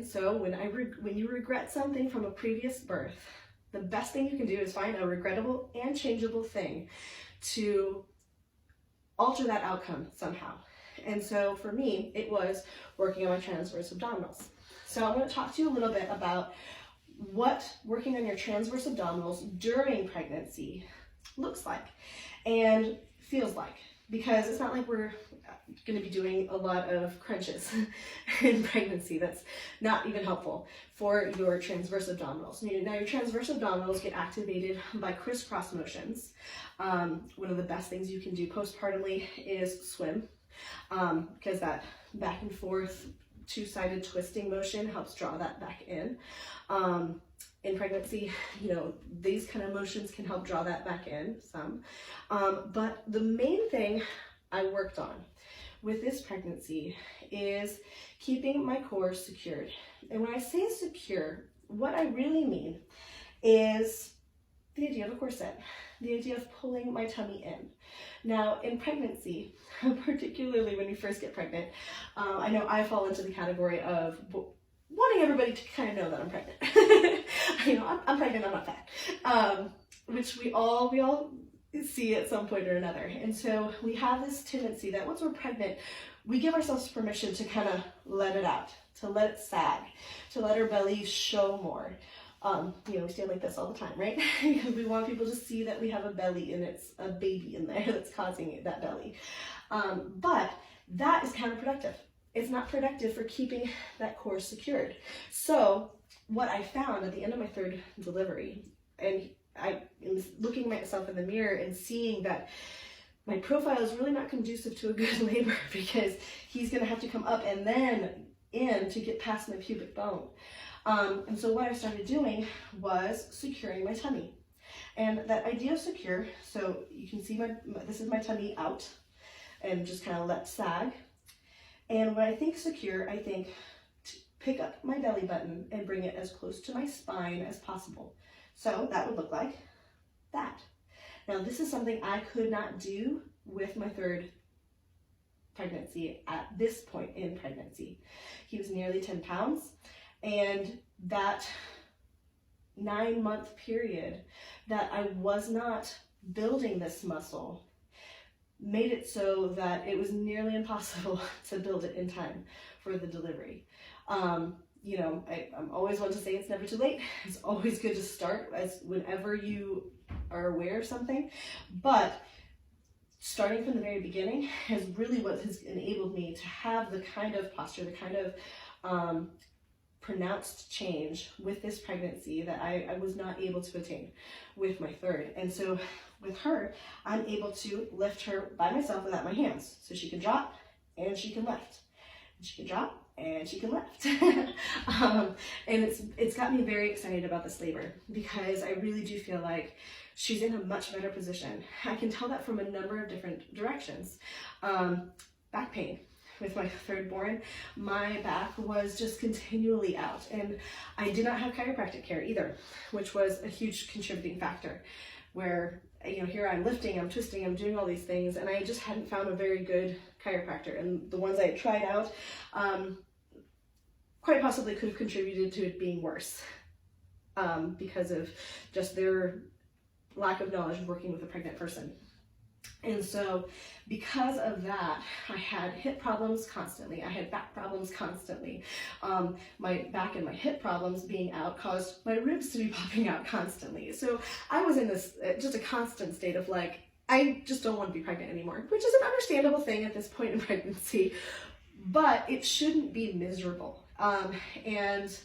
And so when you regret something from a previous birth, the best thing you can do is find a regrettable and changeable thing to alter that outcome somehow. And so for me, it was working on my transverse abdominals. So I'm going to talk to you a little bit about what working on your transverse abdominals during pregnancy looks like and feels like, because it's not like we're going to be doing a lot of crunches in pregnancy. That's not even helpful for your transverse abdominals. Now your transverse abdominals get activated by crisscross motions. One of the best things you can do postpartumly is swim, because that back and forth two-sided twisting motion helps draw that back in. In pregnancy, these kind of motions can help draw that back in some. But the main thing I worked on with this pregnancy is keeping my core secured. And when I say secure, what I really mean is the idea of a corset, the idea of pulling my tummy in. Now, in pregnancy, particularly when you first get pregnant, I know I fall into the category of wanting everybody to kind of know that I'm pregnant. I'm pregnant, I'm not fat, which we all see at some point or another. And so we have this tendency that once we're pregnant, we give ourselves permission to kind of let it out, to let it sag, to let our belly show more. We stand like this all the time, right? Because we want people to see that we have a belly and it's a baby in there that's causing that belly. But that is counterproductive. It's not productive for keeping that core secured. So what I found at the end of my third delivery, and I am looking at myself in the mirror and seeing that my profile is really not conducive to a good labor, because he's going to have to come up and then in to get past my pubic bone. And so what I started doing was securing my tummy. And that idea of secure, so you can see this is my tummy out and just kind of let sag. And when I think secure, I think pick up my belly button and bring it as close to my spine as possible. So that would look like that. Now this is something I could not do with my third pregnancy at this point in pregnancy. He was nearly 10 pounds, and that 9-month period that I was not building this muscle made it so that it was nearly impossible to build it in time for the delivery. I'm always one to say it's never too late. It's always good to start whenever you are aware of something. But starting from the very beginning is really what has enabled me to have the kind of posture, the kind of pronounced change with this pregnancy that I was not able to attain with my third. And so with her, I'm able to lift her by myself without my hands. So she can drop and she can lift. She can drop and she can lift. And it's got me very excited about this labor, because I really do feel like she's in a much better position. I can tell that from a number of different directions. Back pain. With my third born, my back was just continually out, and I did not have chiropractic care either, which was a huge contributing factor, where here I'm lifting, I'm twisting, I'm doing all these things, and I just hadn't found a very good chiropractor. And the ones I had tried out quite possibly could have contributed to it being worse, because of just their lack of knowledge of working with a pregnant person. And so because of that, I had hip problems constantly. I had back problems constantly. My back and my hip problems being out caused my ribs to be popping out constantly. So I was in this just a constant state of like, I just don't want to be pregnant anymore, which is an understandable thing at this point in pregnancy, but it shouldn't be miserable. And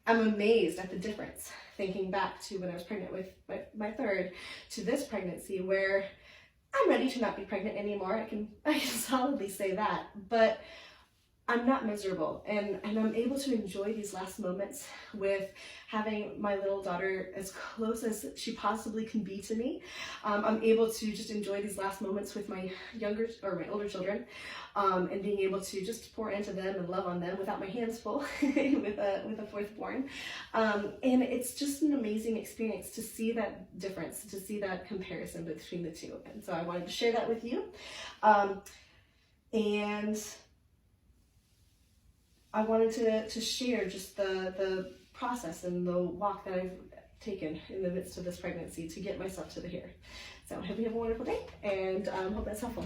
I'm amazed at the difference, thinking back to when I was pregnant with my third to this pregnancy, where I'm ready to not be pregnant anymore. I can solidly say that, but I'm not miserable, and I'm able to enjoy these last moments with having my little daughter as close as she possibly can be to me. I'm able to just enjoy these last moments with my older children, and being able to just pour into them and love on them without my hands full with a fourth born. And it's just an amazing experience to see that difference, to see that comparison between the two. And so I wanted to share that with you. And I wanted to share just the process and the walk that I've taken in the midst of this pregnancy to get myself to the here. So I hope you have a wonderful day, and hope that's helpful.